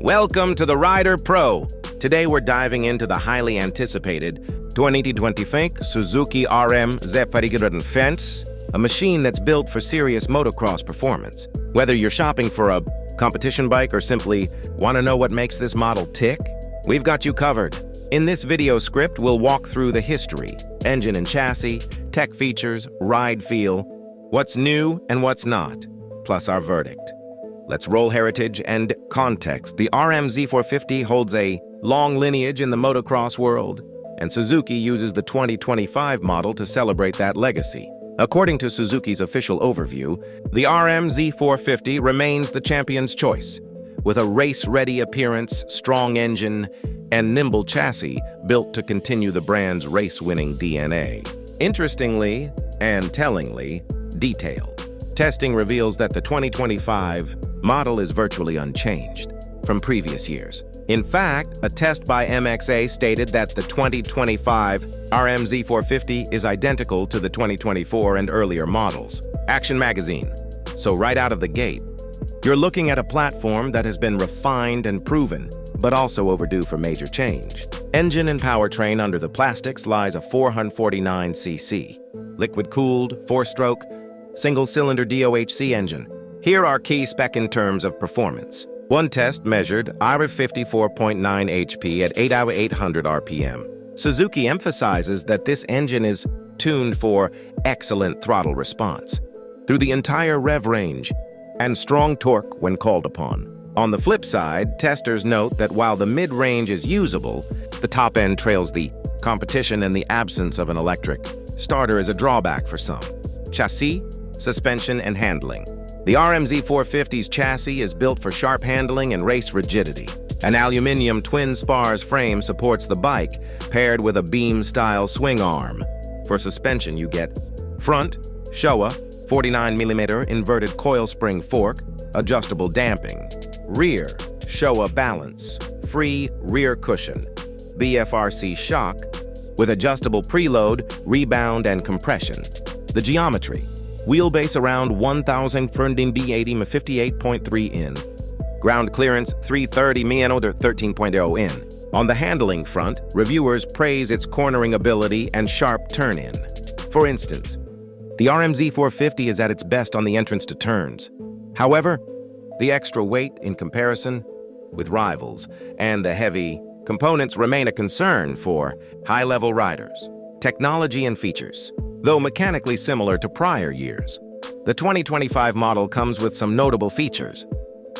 Welcome to the Rider Pro. Today we're diving into the highly anticipated 2025 Suzuki RM-Z450, a machine that's built for serious motocross performance. Whether you're shopping for a competition bike or simply want to know what makes this model tick, we've got you covered. In this video script, we'll walk through the history, engine and chassis, tech features, ride feel, what's new and what's not, plus our verdict. Let's roll heritage and context. The RM-Z450 holds a long lineage in the motocross world, and Suzuki uses the 2025 model to celebrate that legacy. According to Suzuki's official overview, the RM-Z450 remains the champion's choice, with a race-ready appearance, strong engine, and nimble chassis built to continue the brand's race-winning DNA. Interestingly and tellingly detailed. Testing reveals that the 2025 model is virtually unchanged from previous years. In fact, a test by MXA stated that the 2025 RM-Z450 is identical to the 2024 and earlier models. Action Magazine. So right out of the gate, you're looking at a platform that has been refined and proven, but also overdue for major change. Engine and powertrain under the plastics lies a 449cc, liquid-cooled, 4-stroke, single-cylinder DOHC engine. Here are key spec in terms of performance. One test measured 54.9 HP at 800 RPM. Suzuki emphasizes that this engine is tuned for excellent throttle response through the entire rev range and strong torque when called upon. On the flip side, testers note that while the mid-range is usable, the top end trails the competition, and the absence of an electric starter is a drawback for some. Chassis, suspension, and handling. The RM-Z450's chassis is built for sharp handling and race rigidity. An aluminum twin spars frame supports the bike, paired with a beam-style swing arm. For suspension, you get front, Showa 49mm inverted coil spring fork, adjustable damping. Rear, Showa balance, free rear cushion, BFRC shock, with adjustable preload, rebound, and compression. The geometry. Wheelbase around 1,480 58.3 in. Ground clearance 330 or 13.0 in. On the handling front, reviewers praise its cornering ability and sharp turn-in. For instance, the RM-Z450 is at its best on the entrance to turns. However, the extra weight in comparison with rivals and the heavy components remain a concern for high-level riders. Technology and features. Though mechanically similar to prior years, the 2025 model comes with some notable features.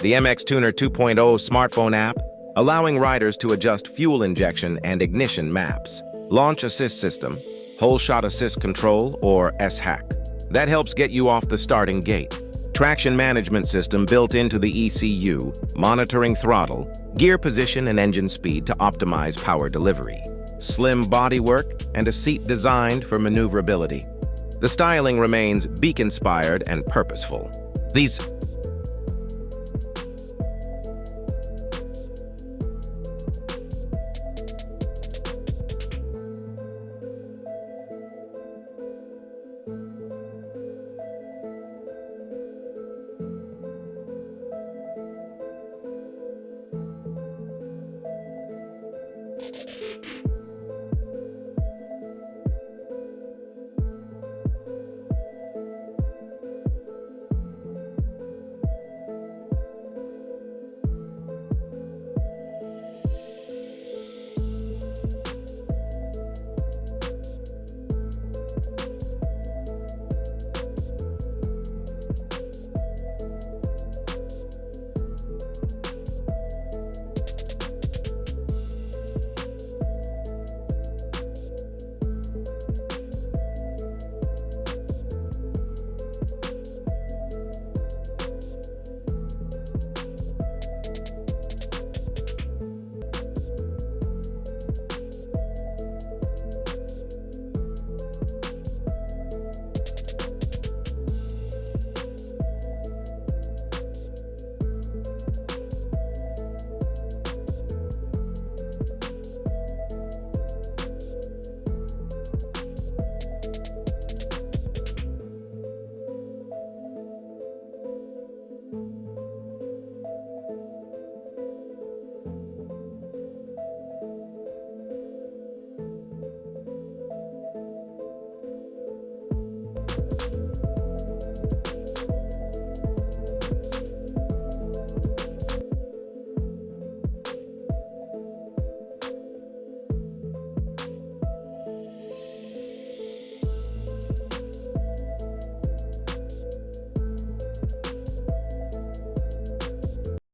The MX Tuner 2.0 smartphone app, allowing riders to adjust fuel injection and ignition maps. Launch Assist System, Holeshot Assist Control, or S-HAC. That helps get you off the starting gate. Traction Management System built into the ECU, monitoring throttle, gear position, and engine speed to optimize power delivery. Slim bodywork, and a seat designed for maneuverability. The styling remains beak-inspired and purposeful. These